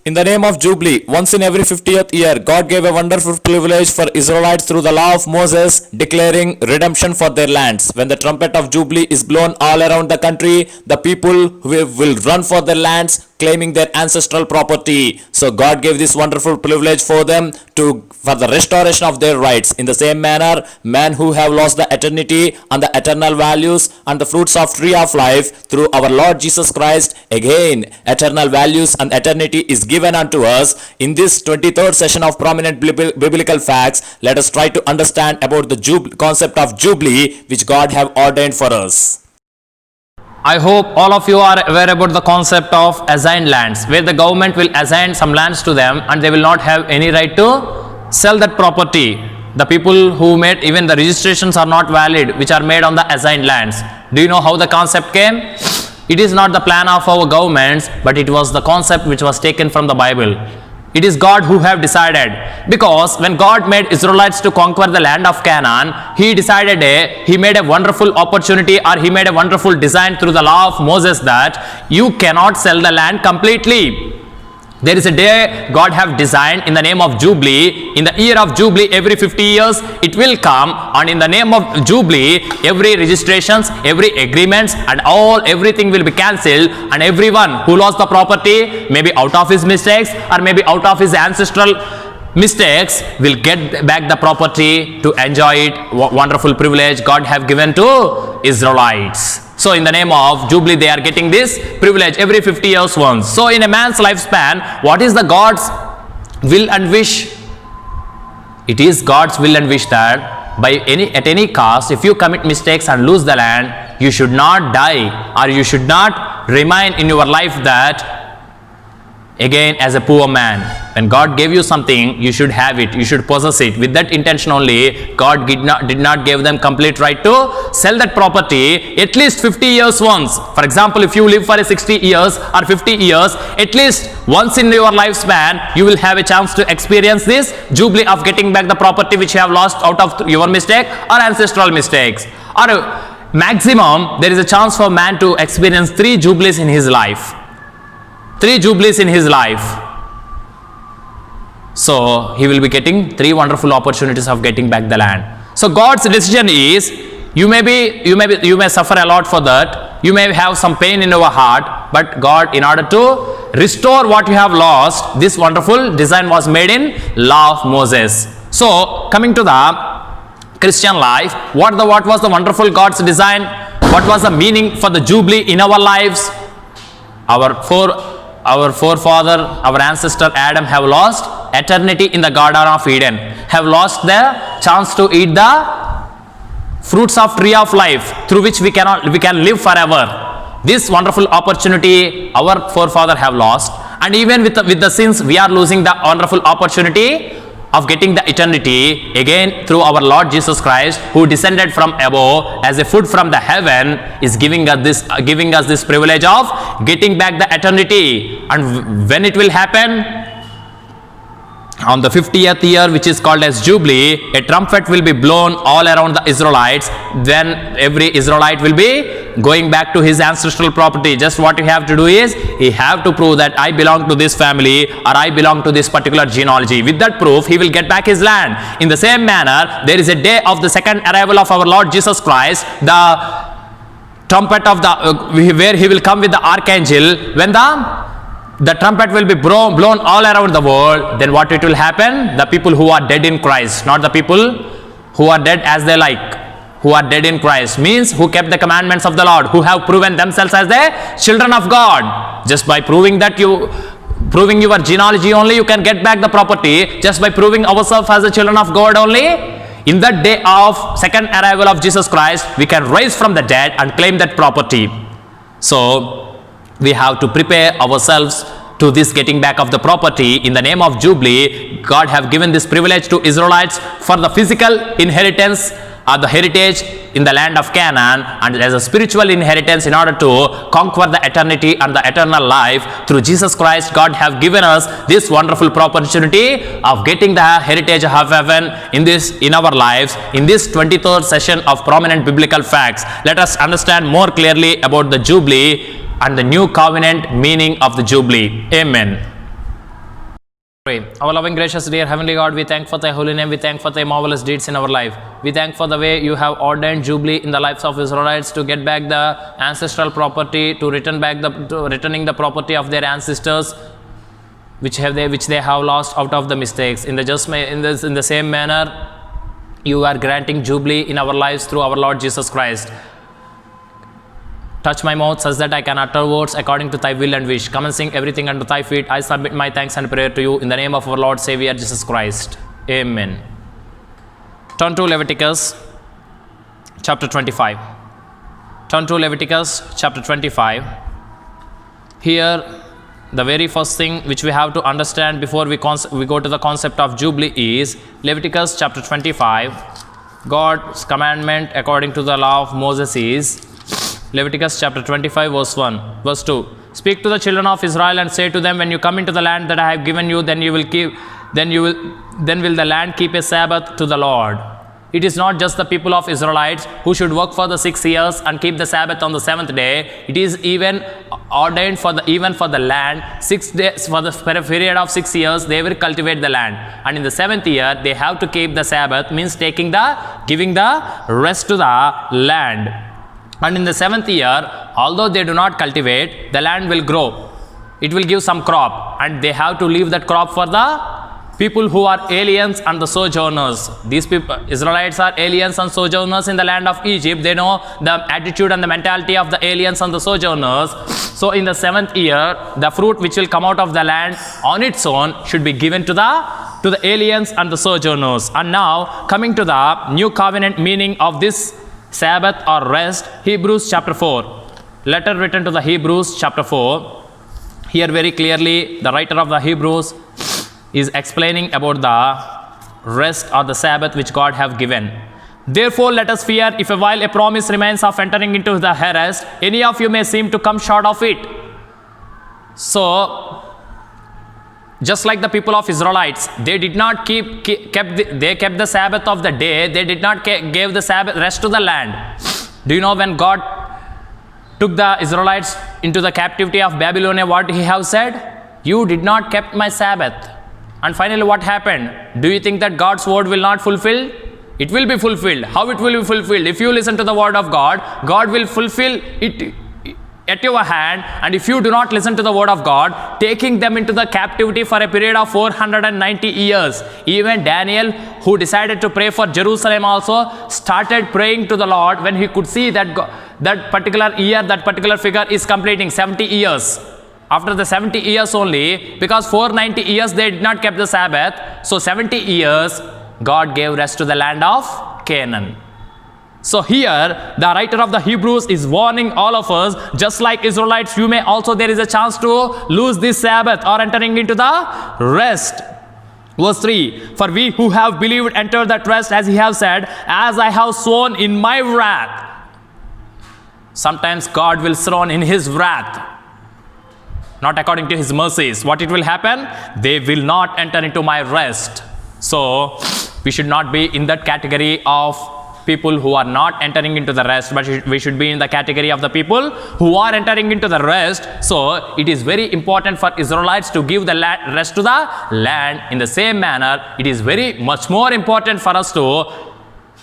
In the name of Jubilee, once in every 50th year, God gave a wonderful privilege for Israelites through the law of Moses, declaring redemption for their lands. When the trumpet of Jubilee is blown all around the country, the people will run for their lands, claiming their ancestral property. So God gave this wonderful privilege for them for the restoration of their rights. In the same manner, men who have lost the eternity and the eternal values and the fruits of tree of life through our Lord Jesus Christ, again eternal values and eternity is given unto us. In this 23rd session of Prominent Biblical Facts, let us try to understand about the concept of Jubilee which God have ordained for us. I hope all of you are aware about the concept of assigned lands, where the government will assign some lands to them and they will not have any right to sell that property. The people who made, even the registrations are not valid which are made on the assigned lands. Do you know how the concept came? It is not the plan of our governments, but it was the concept which was taken from the Bible. It is God who have decided, because when God made Israelites to conquer the land of Canaan, he made a wonderful opportunity, or he made a wonderful design through the law of Moses that you cannot sell the land completely. There is a day God have designed in the name of Jubilee. In the year of Jubilee, every 50 years it will come, and in the name of Jubilee, every registrations, every agreements and everything will be cancelled, and everyone who lost the property, maybe out of his mistakes or maybe out of his ancestral mistakes, will get back the property to enjoy it. Wonderful privilege God have given to Israelites. So in the name of Jubilee, they are getting this privilege every 50 years once. So in a man's lifespan, what is the God's will and wish? It is God's will and wish that at any cost, if you commit mistakes and lose the land, you should not die, or you should not remain in your life that again as a poor man. When God gave you something, you should have it, you should possess it. With that intention only, God did not give them complete right to sell that property at least 50 years once. For example, if you live for 60 years or 50 years, at least once in your lifespan, you will have a chance to experience this Jubilee of getting back the property which you have lost out of your mistake or ancestral mistakes. Or maximum, there is a chance for man to experience 3 Jubilees in his life. 3 Jubilees in his life. So he will be getting 3 wonderful opportunities of getting back the land. So God's decision is, you may suffer a lot for that. You may have some pain in your heart, but God, in order to restore what you have lost, this wonderful design was made in law of Moses. So coming to the Christian life, what was the wonderful God's design? What was the meaning for the Jubilee in our lives? Our forefather, our ancestor Adam have lost eternity in the Garden of Eden, have lost the chance to eat the fruits of tree of life through which we can live forever. This wonderful opportunity our forefather have lost, and even with the sins we are losing the wonderful opportunity of getting the eternity again through our Lord Jesus Christ, who descended from above as a food from the heaven, is giving us this privilege of getting back the eternity. And when it will happen? On the 50th year, which is called as Jubilee, a trumpet will be blown all around the Israelites. Then every Israelite will be going back to his ancestral property. Just what you have to do is, he have to prove that I belong to this family, or I belong to this particular genealogy. With that proof, he will get back his land. In the same manner, there is a day of the second arrival of our Lord Jesus Christ, the trumpet of where he will come with the archangel. When the trumpet will be blown all around the world, then what it will happen? The people who are dead in Christ, not the people who are dead as they like, who are dead in Christ, means who kept the commandments of the Lord, who have proven themselves as the children of God. Just by proving your genealogy only, you can get back the property. Just by proving ourselves as the children of God only, in that day of second arrival of Jesus Christ, we can rise from the dead and claim that property. So we have to prepare ourselves to this getting back of the property. In the name of Jubilee, God have given this privilege to Israelites for the physical inheritance or the heritage in the land of Canaan, and as a spiritual inheritance in order to conquer the eternity and the eternal life through Jesus Christ. God have given us this wonderful opportunity of getting the heritage of heaven in our lives. In this 23rd session of Prominent Biblical Facts, let us understand more clearly about the Jubilee and the new covenant meaning of the Jubilee. Amen. Our loving, gracious, dear Heavenly God, we thank for Thy holy name. We thank for Thy marvelous deeds in our life. We thank for the way You have ordained Jubilee in the lives of Israelites to get back the ancestral property, to returning the property of their ancestors, which they have lost out of the mistakes. In the same manner, You are granting Jubilee in our lives through our Lord Jesus Christ. Touch my mouth such that I can utter words according to Thy will and wish. Come and sing everything under Thy feet. I submit my thanks and prayer to You in the name of our Lord Savior Jesus Christ. Amen. Turn to Leviticus chapter 25. Turn to Leviticus chapter 25. Here, the very first thing which we have to understand before we go to the concept of Jubilee is Leviticus chapter 25. God's commandment according to the law of Moses is Leviticus chapter 25 verse 1, verse 2. Speak to the children of Israel and say to them, when you come into the land that I have given you, then will the land keep a Sabbath to the Lord. It is not just the people of Israelites who should work for the 6 years and keep the Sabbath on the 7th day. It is even ordained for the land. 6 days for the period of 6 years they will cultivate the land, and in the 7th year they have to keep the Sabbath, means giving the rest to the land. And in the 7th year, although they do not cultivate, the land will grow. It will give some crop, and they have to leave that crop for the people who are aliens and the sojourners. These people, Israelites, are aliens and sojourners in the land of Egypt. They know the attitude and the mentality of the aliens and the sojourners. So in the 7th year, the fruit which will come out of the land on its own should be given to the aliens and the sojourners. And now, coming to the new covenant meaning of this Sabbath or rest, Hebrews chapter 4. Letter written to the Hebrews chapter 4. Here very clearly the writer of the Hebrews is explaining about the rest or the Sabbath which God have given. Therefore let us fear, if a while a promise remains of entering into the rest, any of you may seem to come short of it. So just like the people of Israelites, they did not kept the Sabbath of the day. They did not give the Sabbath rest to the land. Do you know when God took the Israelites into the captivity of Babylonia, what He have said? You did not keep my Sabbath. And finally what happened? Do you think that God's word will not fulfill? It will be fulfilled. How it will be fulfilled? If you listen to the word of God, God will fulfill it at your hand. And if you do not listen to the word of God, taking them into the captivity for a period of 490 years. Even Daniel, who decided to pray for Jerusalem, also started praying to the Lord when he could see that that particular year, that particular figure is completing 70 years. After the 70 years only, because 490 years they did not keep the Sabbath, so 70 years God gave rest to the land of Canaan. So here the writer of the Hebrews is warning all of us, just like Israelites, you may also, there is a chance to lose this Sabbath or entering into the rest. Verse 3, for we who have believed enter that rest, as He have said, as I have sworn in my wrath. Sometimes God will sworn in His wrath, not according to His mercies. What it will happen? They will not enter into my rest. So we should not be in that category of people who are not entering into the rest, but we should be in the category of the people who are entering into the rest. So it is very important for Israelites to give the rest to the land. In the same manner, it is very much more important for us to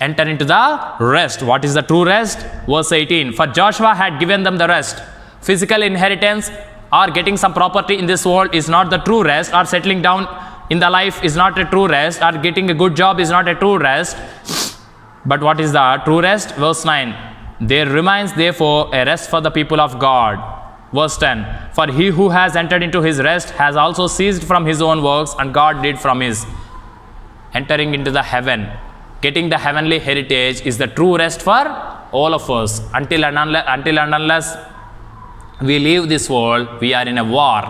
enter into the rest. What is the true rest? Verse 18, for Joshua had given them the rest. Physical inheritance or getting some property in this world is not the true rest, or settling down in the life is not a true rest, or getting a good job is not a true rest. But what is the true rest? Verse 9, there remains therefore a rest for the people of God. Verse 10, for he who has entered into his rest has also ceased from his own works, and God did from his. Entering into the heaven, getting the heavenly heritage is the true rest for all of us. Until and unless we leave this world, we are in a war.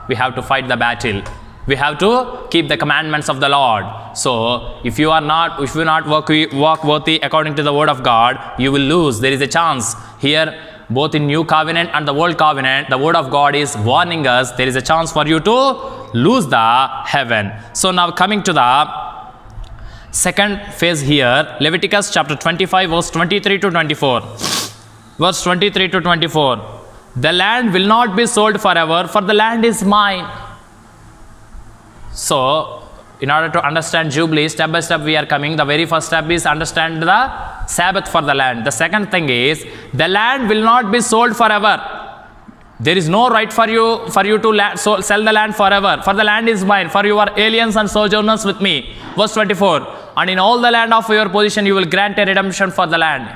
We have to fight the battle. We have to keep the commandments of the Lord. So if you not walk worthy according to the word of God, you will lose. There is a chance. Here, both in New Covenant and the Old Covenant, the word of God is warning us. There is a chance for you to lose the heaven. So now coming to the second phase here, Leviticus chapter 25 verse 23 to 24. Verse 23 to 24. The land will not be sold forever, for the land is mine. So, in order to understand Jubilee, step by step we are coming. The very first step is understand the Sabbath for the land. The second thing is, the land will not be sold forever. There is no right for you to sell the land forever. For the land is mine, for you are aliens and sojourners with me. Verse 24. And in all the land of your possession you will grant a redemption for the land.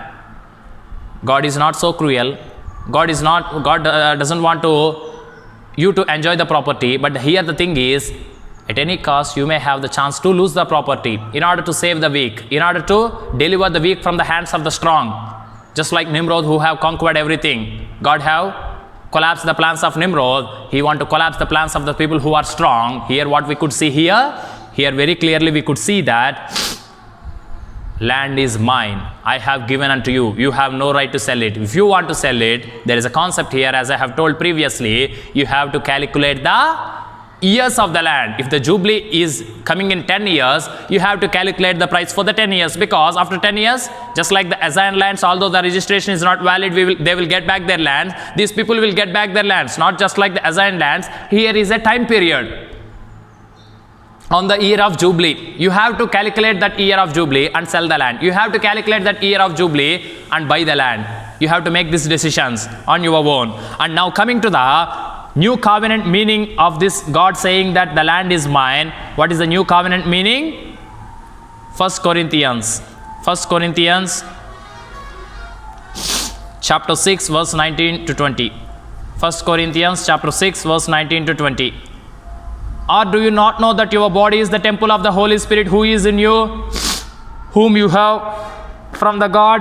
God is not so cruel. God doesn't want you to enjoy the property. But here the thing is, at any cost you may have the chance to lose the property in order to save the weak, in order to deliver the weak from the hands of the strong. Just like Nimrod, who have conquered everything. God have collapse the plans of Nimrod. He want to collapse the plans of the people who are strong. Here what we could see here very clearly we could see that land is mine. I have given unto you. You have no right to sell it. If you want to sell it, there is a concept here, as I have told previously, you have to calculate the years of the land. If the Jubilee is coming in 10 years, you have to calculate the price for the 10 years, because after 10 years, just like the assigned lands, although the registration is not valid, they will get back their lands. These people will get back their lands, not just like the assigned lands. Here is a time period on the year of Jubilee. You have to calculate that year of Jubilee and sell the land. You have to calculate that year of Jubilee and buy the land. You have to make these decisions on your own. And now coming to the new covenant meaning of this, God saying that the land is mine. What is the new covenant meaning? 1 Corinthians chapter 6 verse 19 to 20. 1 Corinthians chapter 6 verse 19 to 20. Or do you not know that your body is the temple of the Holy Spirit who is in you, whom you have from the God,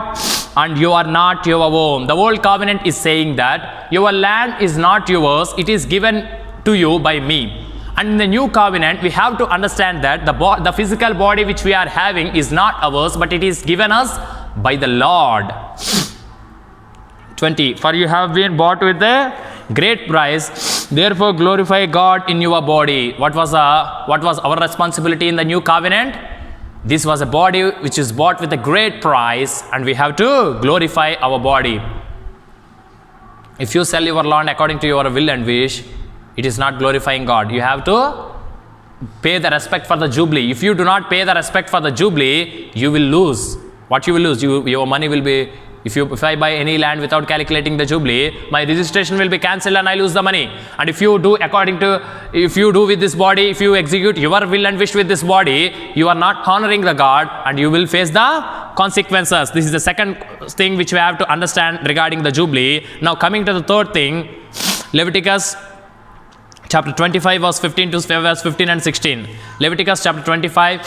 and you are not your own? The old covenant is saying that your land is not yours, it is given to you by me. And in the new covenant, we have to understand that the physical body which we are having is not ours, but it is given us by the Lord. 20. For you have been bought with a great price, therefore glorify God in your body. What was our responsibility in the new covenant? This was a body which is bought with a great price, and we have to glorify our body. If you sell your land according to your will and wish, it is not glorifying God. You have to pay the respect for the Jubilee. If you do not pay the respect for the Jubilee, you will lose. What you will lose? Your money will be, if I buy any land without calculating the Jubilee, my registration will be cancelled and I lose the money. And if you do with this body, if you execute your will and wish with this body, you are not honoring the God and you will face the consequences. This is the second thing which we have to understand regarding the Jubilee. Now coming to the third thing, Leviticus chapter 25 verse 15 to verse 15 and 16. Leviticus chapter 25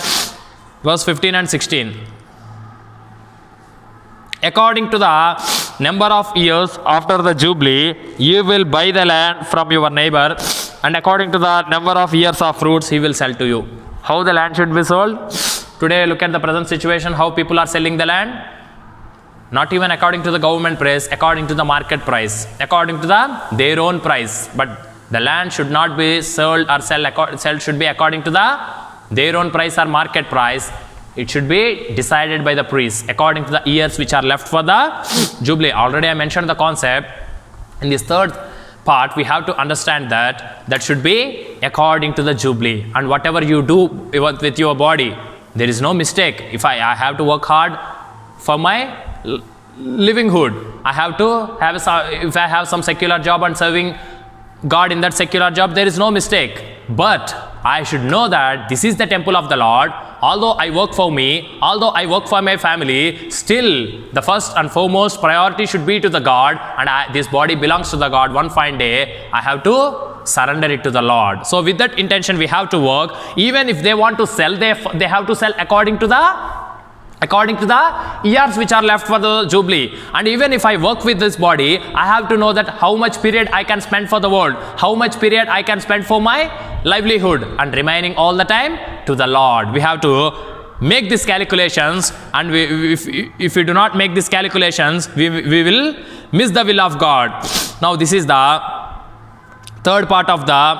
verse 15 and 16. According to the number of years after the Jubilee, you will buy the land from your neighbor, and according to the number of years of fruits, he will sell to you. How the land should be sold? Today, look at the present situation, how people are selling the land. Not even according to the government price, according to the market price, according to their own price. But the land should not be sold or sell should be according to their own price or market price. It should be decided by the priests according to the years which are left for the Jubilee. Already I mentioned the concept. In this third part, we have to understand that should be according to the Jubilee. And whatever you do with your body, there is no mistake. If I have to work hard for my livelihood, if I have some secular job and serving God in that secular job, there is no mistake. But I should know that this is the temple of the Lord. Although I work for me, although I work for my family, still the first and foremost priority should be to the God, and this body belongs to the God. One fine day, I have to surrender it to the Lord. So with that intention, we have to work. Even if they want to sell, they have to sell according to the years which are left for the Jubilee. And even if I work with this body, I have to know that how much period I can spend for the world, how much period I can spend for my livelihood, and remaining all the time to the Lord. We have to make these calculations, and if we do not make these calculations, we will miss the will of God. Now this is the third part of the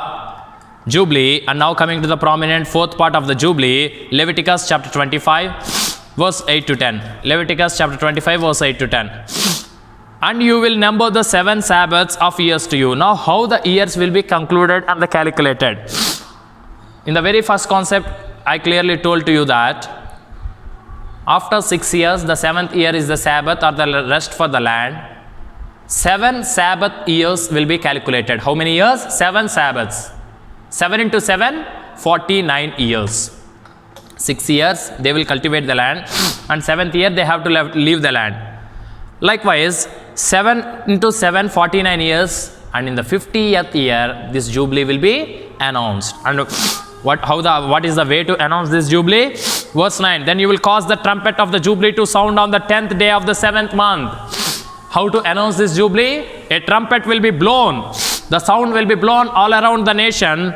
Jubilee, and now coming to the prominent fourth part of the Jubilee, Leviticus chapter 25 verse 8 to 10. Leviticus chapter 25 verse 8 to 10. And you will number the 7 Sabbaths of years to you. Now how the years will be concluded and calculated? In the very first concept, I clearly told to you that after 6 years, the 7th year is the Sabbath or the rest for the land. 7 Sabbath years will be calculated. How many years? 7 Sabbaths. 7 into 7, 49 years. 6 years they will cultivate the land, and 7th year they have to leave the land. Likewise, 7 into 7, 49 years, and in the 50th year this jubilee will be announced. And what is the way to announce this jubilee? Verse 9, then you will cause the trumpet of the jubilee to sound on the 10th day of the 7th month. How to announce this jubilee? A trumpet will be blown. The sound will be blown all around the nation.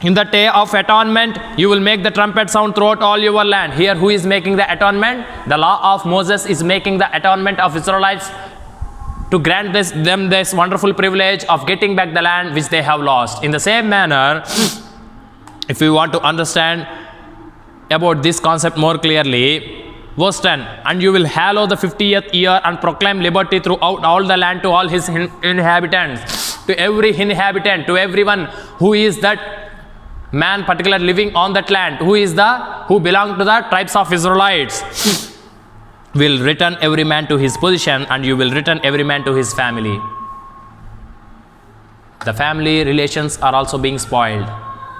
In the day of atonement, you will make the trumpet sound throughout all your land. Here, who is making the atonement? The law of Moses is making the atonement of Israelites to grant them this wonderful privilege of getting back the land which they have lost. In the same manner, if we want to understand about this concept more clearly, verse 10, and you will hallow the 50th year and proclaim liberty throughout all the land to all his inhabitants. To every inhabitant, to everyone who is that man particular living on that land, who belong to the tribes of Israelites, will return every man to his position, and you will return every man to his family. The family relations are also being spoiled.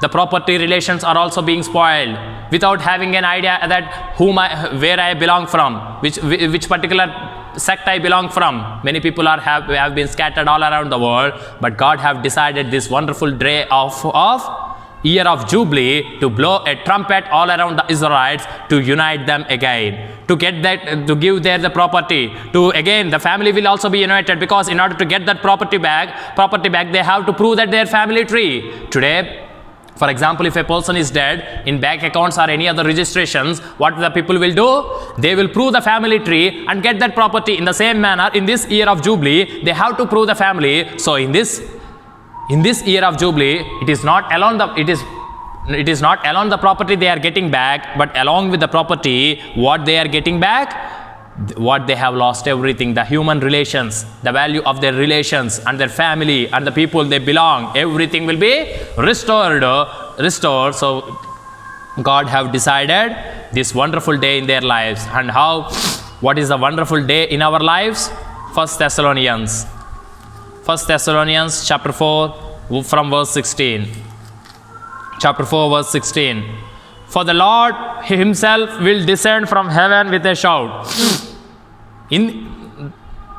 The property relations are also being spoiled without having an idea that where I belong from, which particular sect I belong from. Many people have been scattered all around the world, but God have decided this wonderful day of year of Jubilee to blow a trumpet all around the Israelites to unite them again, to get that, to give there the property, to again the family will also be united, because in order to get that property back they have to prove that their family tree. Today, for example, if a person is dead, in bank accounts or any other registrations, what the people will do? They will prove the family tree and get that property. In the same manner, in this year of Jubilee, they have to prove the family. So in this year of Jubilee, it is not alone the property they are getting back, but along with the property, what they are getting back? What they have lost, everything, the human relations, the value of their relations and their family and the people they belong, everything will be restored. So God have decided this wonderful day in their lives. And what is the wonderful day in our lives? 1 Thessalonians chapter 4 from verse 16. Chapter 4 verse 16. For the Lord himself will descend from heaven with a shout. In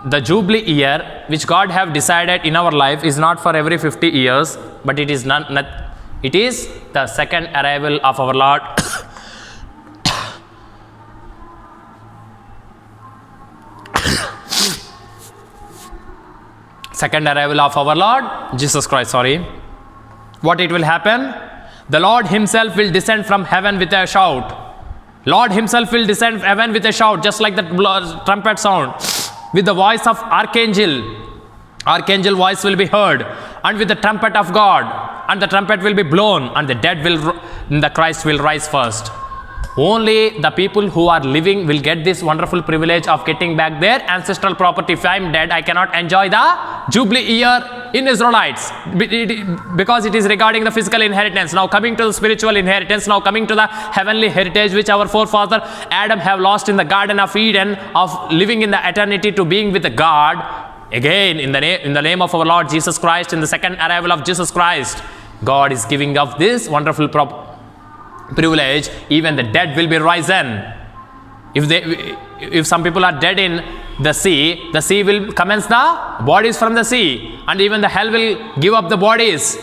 the Jubilee year, which God have decided in our life, is not for every 50 years, but it is it is the second arrival of our Lord. Second arrival of our Lord Jesus Christ. What it will happen? The Lord himself will descend from heaven with a shout. Lord himself will descend from heaven with a shout, just like the trumpet sound, with the voice of archangel. Archangel voice will be heard, and with the trumpet of God, and the trumpet will be blown, and the Christ will rise first. Only the people who are living will get this wonderful privilege of getting back their ancestral property. If I am dead, I cannot enjoy the Jubilee year in Israelites, because it is regarding the physical inheritance. Now coming to the spiritual inheritance, now coming to the heavenly heritage which our forefather Adam have lost in the Garden of Eden, of living in the eternity to being with God. Again, in the name of our Lord Jesus Christ, in the second arrival of Jesus Christ, God is giving up this wonderful privilege. Even the dead will be risen. If some people are dead in the sea will commence the bodies from the sea, and even the hell will give up the bodies,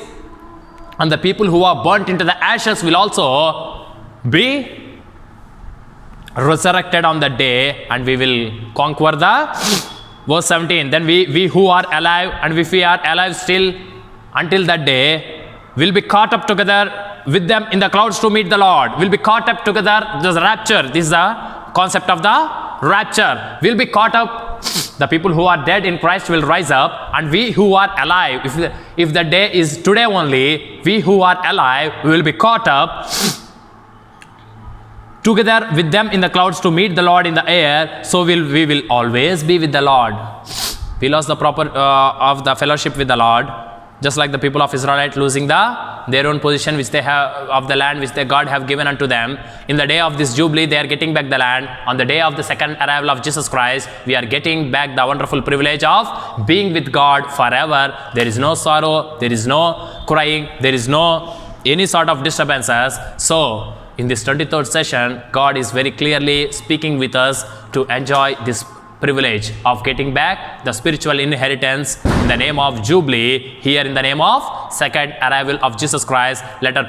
and the people who are burnt into the ashes will also be resurrected on that day, and we will conquer the verse 17. Then we who are alive, and if we are alive still until that day, will be caught up together with them in the clouds to meet the Lord. Will be caught up together. This rapture. This is the concept of the rapture. Will be caught up. The people who are dead in Christ will rise up, and we who are alive, if the day is today only, we who are alive will be caught up together with them in the clouds to meet the Lord in the air. So we will always be with the Lord. We lost the proper of the fellowship with the Lord. Just like the people of Israelite losing their own position which they have of the land which God have given unto them. In the day of this Jubilee, they are getting back the land. On the day of the second arrival of Jesus Christ, we are getting back the wonderful privilege of being with God forever. There is no sorrow, there is no crying, there is no any sort of disturbances. So, in this 23rd session, God is very clearly speaking with us to enjoy this privilege of getting back the spiritual inheritance in the name of Jubilee, here in the name of second arrival of Jesus Christ. Let us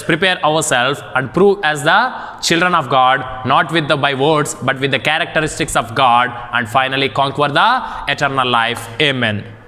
prepare ourselves and prove as the children of God, not with the by words, but with the characteristics of God, and finally conquer the eternal life. Amen.